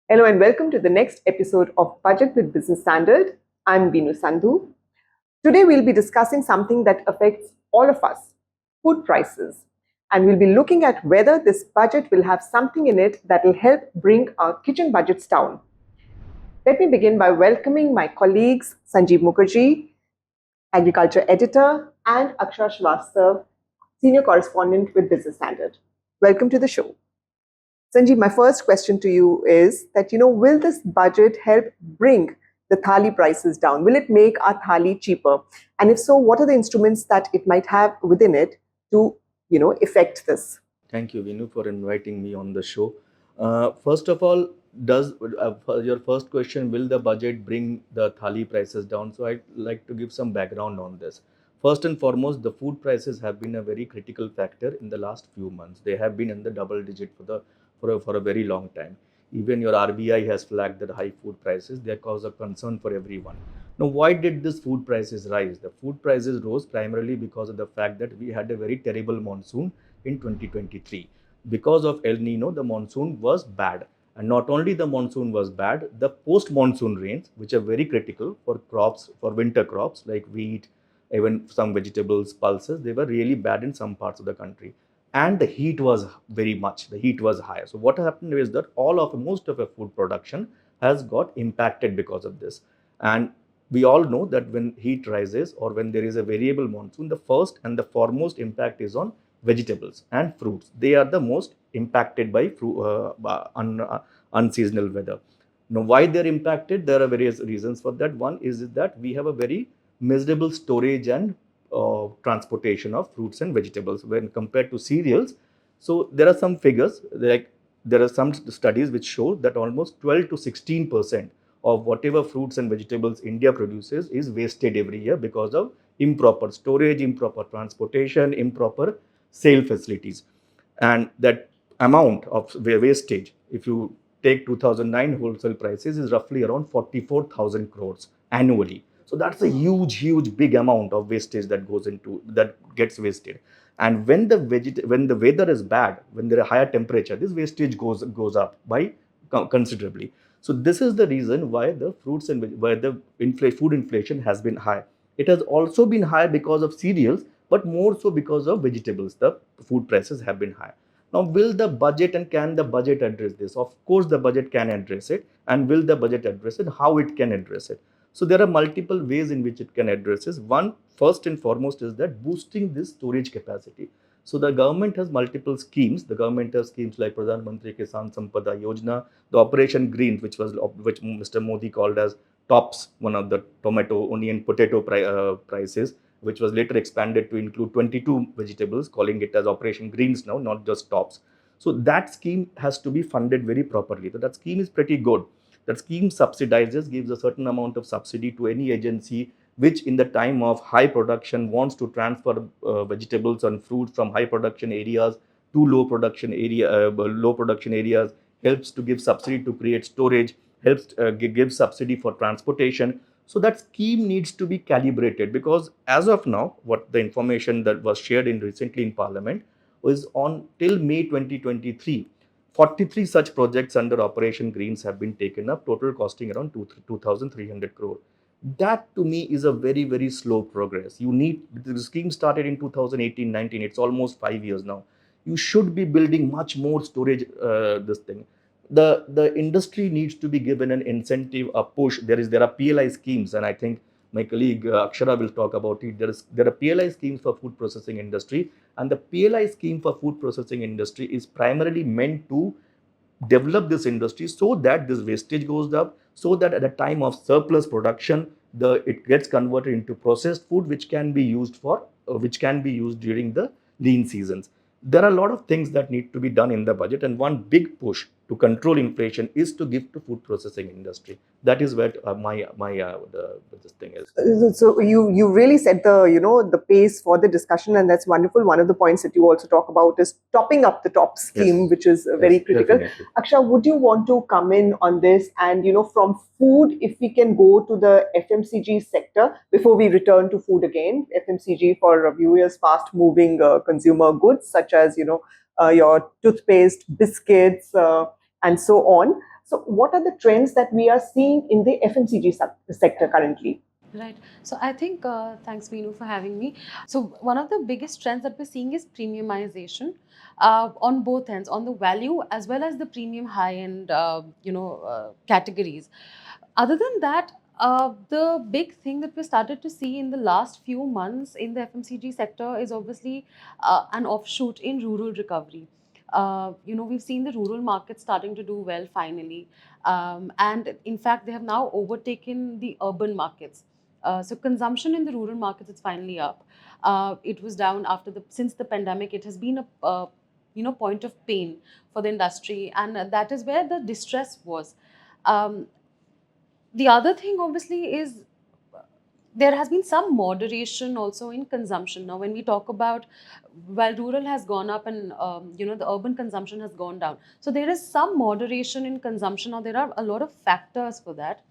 Hello and welcome to the next episode of Budget with Business Standard. I'm Binu Sandhu. Today we'll be discussing something that affects all of us, food prices. And we'll be looking at whether this budget will have something in it that will help bring our kitchen budgets down. Let me begin by welcoming my colleagues Sanjeev Mukherjee, Agriculture Editor, and Akshay Srivastav, Senior Correspondent with Business Standard. Welcome to the show. Sanjeev, my first question to you is that, will this budget help bring the thali prices down? Will it make our thali cheaper? And if so, what are the instruments that it might have within it to, effect this? Thank you, Vinu, for inviting me on the show. First of all, for your first question, will the budget bring the thali prices down? So I'd like to give some background on this. First and foremost, the food prices have been a very critical factor in the last few months. They have been in the double digit for a very long time. Even your RBI has flagged that high food prices, they cause a concern for everyone. Now, why did this food prices rise? The food prices rose primarily because of the fact that we had a very terrible monsoon in 2023. Because of El Nino, the monsoon was bad. And not only the monsoon was bad, the post-monsoon rains, which are very critical for crops, for winter crops like wheat, even some vegetables, pulses, they were really bad in some parts of the country. And the heat was the heat was high. So what happened is that most of our food production has got impacted because of this. And we all know that when heat rises or when there is a variable monsoon, the first and the foremost impact is on vegetables and fruits. They are the most impacted by unseasonal weather. Now, why they're impacted? There are various reasons for that. One is that we have a very miserable storage and transportation of fruits and vegetables when compared to cereals. So there are some figures, like there are some studies which show that almost 12 to 16% of whatever fruits and vegetables India produces is wasted every year because of improper storage, improper transportation, improper sale facilities. And that amount of wastage, if you take 2009 wholesale prices, is roughly around 44,000 crores annually. So that's a huge big amount of wastage that gets wasted. And when the weather is bad, when there are higher temperature, this wastage goes up by considerably. So this is the reason why the food inflation has been high. It has also been high because of cereals, but more so because of vegetables. The food prices have been high. Now, will the budget and can the budget address this? Of course, the budget can address it. And will the budget address it? How it can address it? So there are multiple ways in which it can address this. One, first and foremost, is that boosting this storage capacity. So the government has multiple schemes. The government has schemes like Pradhan Mantri Kisan Sampada Yojana, the Operation Green, which Mr. Modi called as TOPS, one of the tomato, onion, potato prices, which was later expanded to include 22 vegetables, calling it as Operation Greens now, not just TOPS. So that scheme has to be funded very properly. So that scheme is pretty good. That scheme subsidizes, gives a certain amount of subsidy to any agency which in the time of high production wants to transfer vegetables and fruits from high production areas to low production areas, helps to give subsidy to create storage, helps give subsidy for transportation. So that scheme needs to be calibrated, because as of now, what the information that was shared in recently in Parliament was on till May 2023. 43 such projects under Operation Greens have been taken up, total costing around 2,300 crore. That to me is a very slow progress. The scheme started in 2018-19, it's almost 5 years now. You should be building much more storage. This thing, the industry needs to be given an incentive, a push. There are PLI schemes, and I think my colleague Akshara will talk about it. There are PLI schemes for food processing industry, and the PLI scheme for food processing industry is primarily meant to develop this industry so that this wastage goes up, so that at the time of surplus production, it gets converted into processed food, which can be used during the lean seasons. There are a lot of things that need to be done in the budget, and one big push to control inflation is to give to food processing industry. That is where this thing is. So you really set the pace for the discussion, and that's wonderful. One of the points that you also talk about is topping up the top scheme, Yes. which is very Yes, critical. definitely. Aksha, would you want to come in on this? And from food, if we can go to the FMCG sector before we return to food again. FMCG for viewers, fast moving consumer goods such as your toothpaste, biscuits, and so on. So what are the trends that we are seeing in the FMCG sector currently? Right. So I think, thanks, Veenu, for having me. So one of the biggest trends that we're seeing is premiumization on both ends, on the value as well as the premium high-end, categories. Other than that, the big thing that we started to see in the last few months in the FMCG sector is obviously an offshoot in rural recovery. We've seen the rural market starting to do well finally. And in fact, they have now overtaken the urban markets. So consumption in the rural markets is finally up. It was down since the pandemic. It has been a point of pain for the industry, and that is where the distress was. Um, the other thing, obviously, is there has been some moderation also in consumption. Now, when we talk about, while rural has gone up and the urban consumption has gone down, so there is some moderation in consumption. Now, there are a lot of factors for that.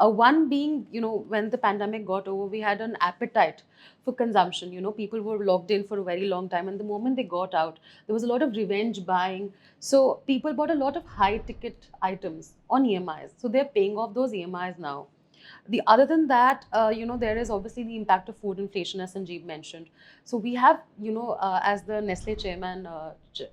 One being, when the pandemic got over, we had an appetite for consumption. People were locked in for a very long time, and the moment they got out, there was a lot of revenge buying. So people bought a lot of high ticket items on EMIs. So they're paying off those EMIs now. The other than that, there is obviously the impact of food inflation, as Sanjeev mentioned. So we have, as the Nestle chairman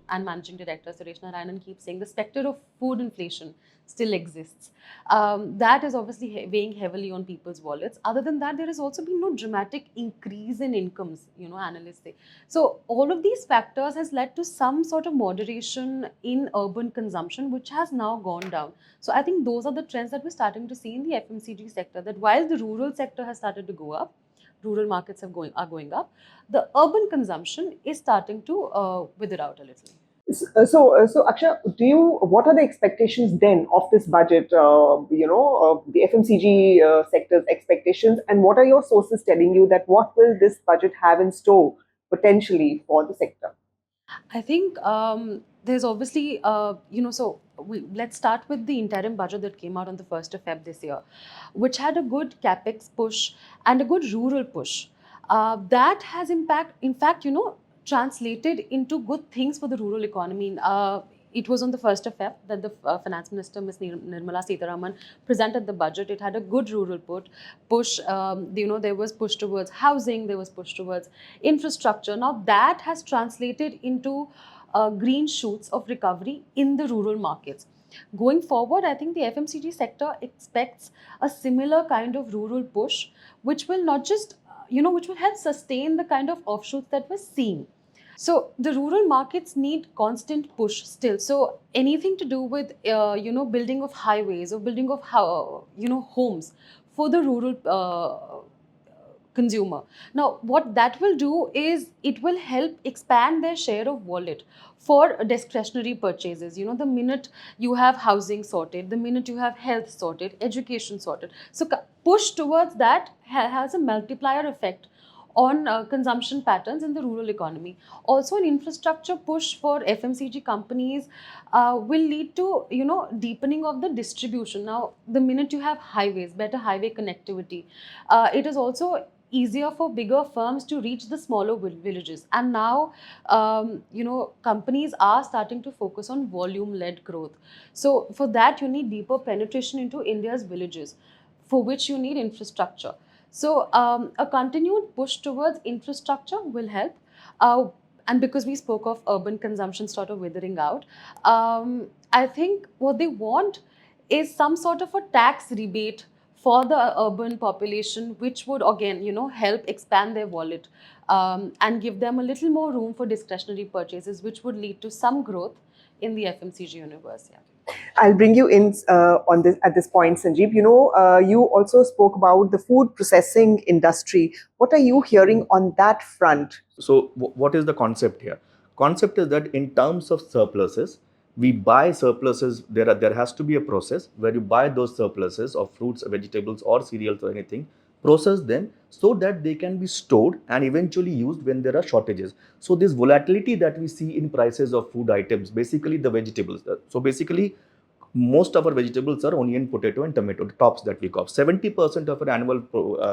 and managing director Suresh Narayanan keeps saying, the specter of food inflation still exists. That is obviously weighing heavily on people's wallets. Other than that, there has also been no dramatic increase in incomes, analysts say. So all of these factors has led to some sort of moderation in urban consumption, which has now gone down. So I think those are the trends that we're starting to see in the FMCG sector, that while the rural sector has started to go up, rural markets are going up, the urban consumption is starting to wither out a little. So Akshay, what are the expectations then of this budget? The FMCG sector's expectations, and what are your sources telling you that what will this budget have in store potentially for the sector? I think there's obviously, let's start with the interim budget that came out on the 1st of Feb this year, which had a good capex push and a good rural push. That has in fact, translated into good things for the rural economy. It was on the 1st of Feb that the Finance Minister, Ms. Nirmala Sitharaman, presented the budget. It had a good rural push. There was push towards housing, there was push towards infrastructure. Now that has translated into green shoots of recovery in the rural markets. Going forward, I think the FMCG sector expects a similar kind of rural push, which will not just, which will help sustain the kind of offshoots that we're seeing. So the rural markets need constant push still. So anything to do with building of highways or building of homes for the rural consumer. Now, what that will do is it will help expand their share of wallet for discretionary purchases. The minute you have housing sorted, the minute you have health sorted, education sorted. So push towards that has a multiplier effect on consumption patterns in the rural economy. Also, an infrastructure push for FMCG companies will lead to deepening of the distribution. Now, the minute you have highways, better highway connectivity, it is also easier for bigger firms to reach the smaller villages. And now, companies are starting to focus on volume-led growth. So for that, you need deeper penetration into India's villages, for which you need infrastructure. So a continued push towards infrastructure will help. And because we spoke of urban consumption sort of withering out, I think what they want is some sort of a tax rebate for the urban population, which would again, help expand their wallet and give them a little more room for discretionary purchases, which would lead to some growth in the FMCG universe. Yeah. I'll bring you in on this at this point, Sanjeev. You also spoke about the food processing industry. What are you hearing on that front? So what is the concept here? Concept is that in terms of surpluses, we buy surpluses. There has to be a process where you buy those surpluses of fruits, vegetables, or cereals or anything, process them so that they can be stored and eventually used when there are shortages. So this volatility that we see in prices of food items, basically the vegetables. So basically, most of our vegetables are onion, potato, and tomato, the tops that we call. 70% of our annual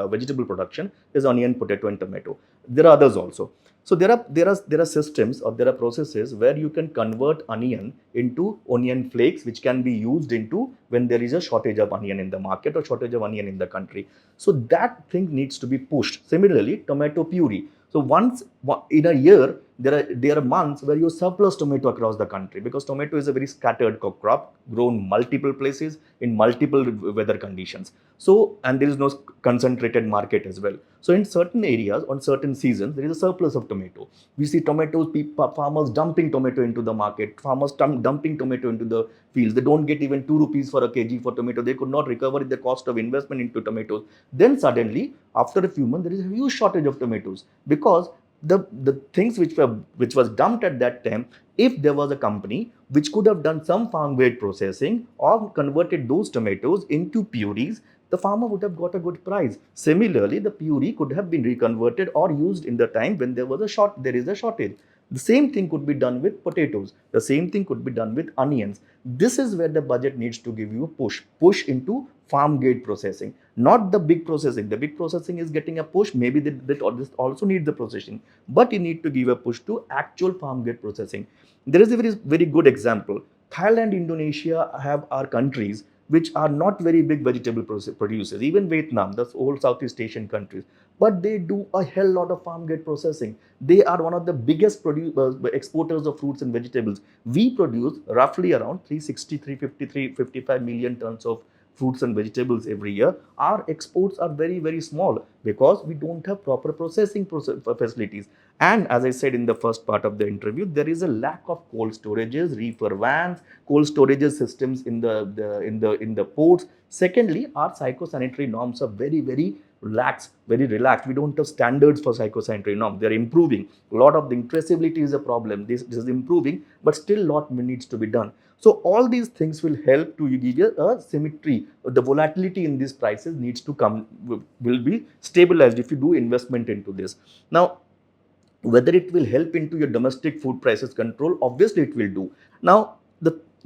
vegetable production is onion, potato, and tomato. There are others also. So there are systems or there are processes where you can convert onion into onion flakes, which can be used into when there is a shortage of onion in the market or shortage of onion in the country. So that thing needs to be pushed. Similarly, tomato puree. So once in a year, there are months where you surplus tomato across the country, because tomato is a very scattered crop grown multiple places in multiple weather conditions. So, and there is no concentrated market as well. So in certain areas, on certain seasons, there is a surplus of tomato. We see tomatoes, farmers dumping tomato into the market, farmers dumping tomato into the fields. They don't get even 2 rupees for a kg for tomato. They could not recover the cost of investment into tomatoes. Then suddenly, after a few months, there is a huge shortage of tomatoes, because the things which was dumped at that time, if there was a company which could have done some farm grade processing or converted those tomatoes into purees, the farmer would have got a good price. Similarly, the puree could have been reconverted or used in the time when there is a shortage. The same thing could be done with potatoes. The same thing could be done with onions. This is where the budget needs to give you a push into farm gate processing, not the big processing. The big processing is getting a push. Maybe that also needs the processing, but you need to give a push to actual farm gate processing. There is a very good example. Thailand, Indonesia are countries which are not very big vegetable producers. Even Vietnam, the whole Southeast Asian countries, but they do a hell lot of farm gate processing. They are one of the biggest exporters of fruits and vegetables. We produce roughly around 360, 350, 355 million tons of fruits and vegetables every year. Our exports are very small because we don't have proper processing facilities. And as I said in the first part of the interview, there is a lack of cold storages, reefer vans, cold storage systems in the ports. Secondly, our psychosanitary norms are very lax, very relaxed. We don't have standards for psychosanitary norms. They're improving. A lot of the traceability is a problem. This is improving, but still a lot needs to be done. So all these things will help to give you a symmetry. The volatility in these prices needs to come, will be stabilized if you do investment into this. Now, whether it will help into your domestic food prices control, obviously it will do. Now,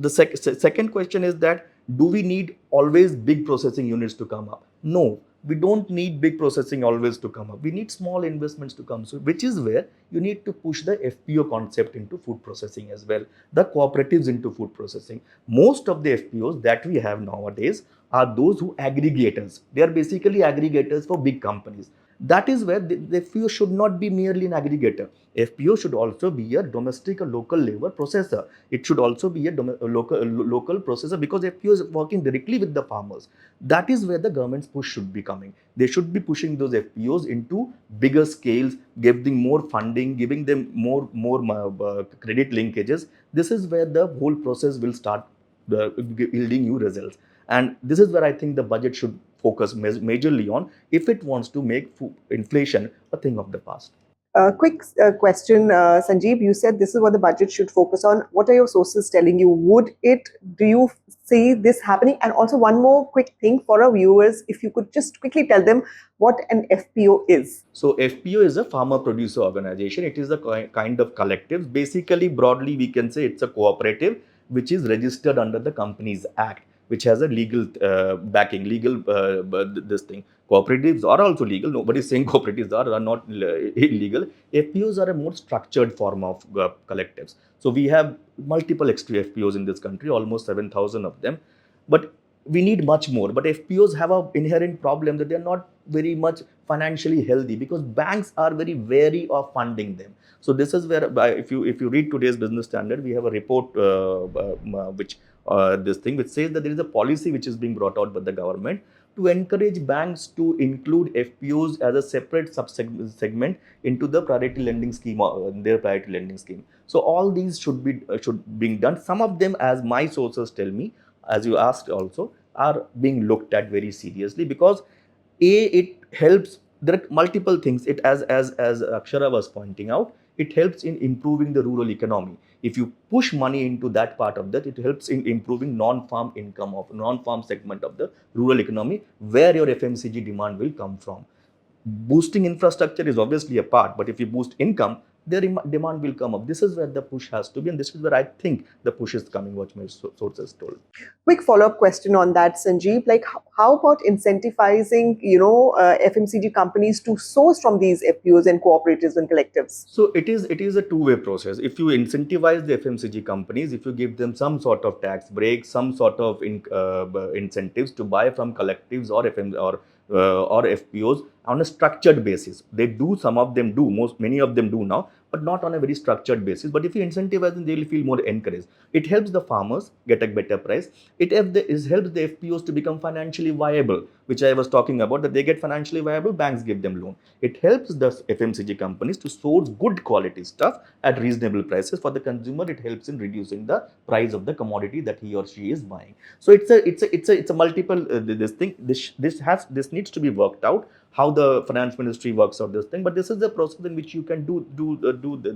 second question is that, do we need always big processing units to come up? No, we don't need big processing always to come up. We need small investments to come. So which is where you need to push the FPO concept into food processing as well, the cooperatives into food processing. Most of the FPOs that we have nowadays are those who aggregators. They are basically aggregators for big companies. That is where the FPO should not be merely an aggregator. FPO should also be a domestic or local labor processor. It should also be a local processor, because FPO is working directly with the farmers. That is where the government's push should be coming. They should be pushing those FPOs into bigger scales, giving more funding, giving them more credit linkages. This is where the whole process will start yielding you results. And this is where I think the budget should focus majorly on, if it wants to make inflation a thing of the past. Quick question, Sanjeev. You said this is what the budget should focus on. What are your sources telling you? Do you see this happening? And also, one more quick thing for our viewers, if you could just quickly tell them what an FPO is. So FPO is a farmer producer organization. It is a kind of collective. Basically, broadly, we can say it's a cooperative which is registered under the Companies Act, which has a legal backing, this thing. Cooperatives are also legal. Nobody is saying cooperatives are not illegal. FPOs are a more structured form of collectives. So we have multiple FPOs in this country, almost 7,000 of them. But we need much more. But FPOs have an inherent problem that they're not very much financially healthy, because banks are very wary of funding them. So this is where, if you read today's Business Standard, we have a report which which says that there is a policy which is being brought out by the government to encourage banks to include FPOs as a separate segment into the priority lending scheme, their priority lending scheme. So all these should be done. Some of them, as my sources tell me, as you asked also, are being looked at very seriously, because it helps. There are multiple things. It, as Akshara was pointing out, it helps in improving the rural economy. If you push money into that part of that, it helps in improving non-farm income of non-farm segment of the rural economy, where your FMCG demand will come from. Boosting infrastructure is obviously a part, but if you boost income, their demand will come up. This is where the push has to be, and this is where I think the push is coming, what my sources told. Quick follow-up question on that, Sanjeev. Like, how about incentivizing, FMCG companies to source from these FPOs and cooperatives and collectives? So it is a two-way process. If you incentivize the FMCG companies, if you give them some sort of tax break, some sort of incentives to buy from collectives or FPOs on a structured basis, they do. Some of them do. Many of them do now, but not on a very structured basis. But if you incentivize them, they will feel more encouraged. It helps the farmers get a better price. It helps the FPOs to become financially viable, which I was talking about. That they get financially viable, banks give them loan. It helps the FMCG companies to source good quality stuff at reasonable prices for the consumer. It helps in reducing the price of the commodity that he or she is buying. So it's a multiple this thing. This needs to be worked out, how the finance ministry works out this thing. But this is the process in which you can do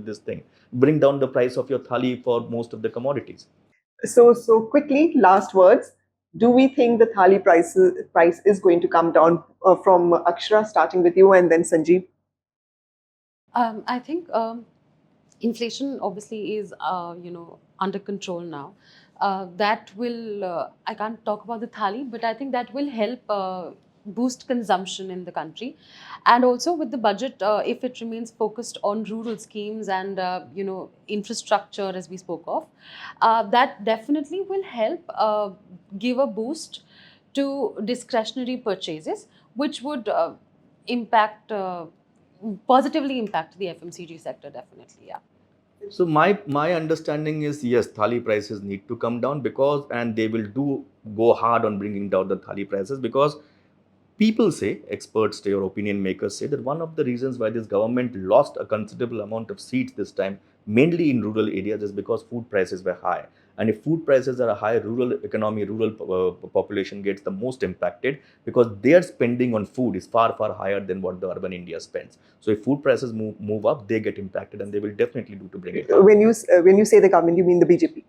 this thing, bring down the price of your thali for most of the commodities. So quickly, last words. Do we think the thali price is going to come down, from Akshara, starting with you, and then Sanjeev? I think inflation obviously is under control now. That will I can't talk about the thali, but I think that will help boost consumption in the country, and also with the budget, if it remains focused on rural schemes and infrastructure as we spoke of, that definitely will help give a boost to discretionary purchases, which would impact positively impact the FMCG sector, definitely. Yeah. So my understanding is, yes, thali prices need to come down, because and they will go hard on bringing down the thali prices, because people say, experts say, or opinion makers say, that one of the reasons why this government lost a considerable amount of seats this time, mainly in rural areas, is because food prices were high. And if food prices are high, rural economy, rural population gets the most impacted, because their spending on food is far higher than what the urban India spends. So if food prices move up, they get impacted, and they will definitely do to bring it down. When you say the government, you mean the BJP?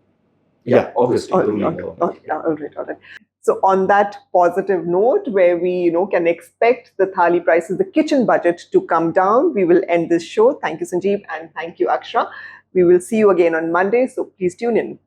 Yeah, obviously, the ruling Okay, government. okay, all right, all right. So on that positive note, where we can expect the thali prices, the kitchen budget to come down, we will end this show. Thank you, Sanjeev, and thank you, Akshara. We will see you again on Monday, so please tune in.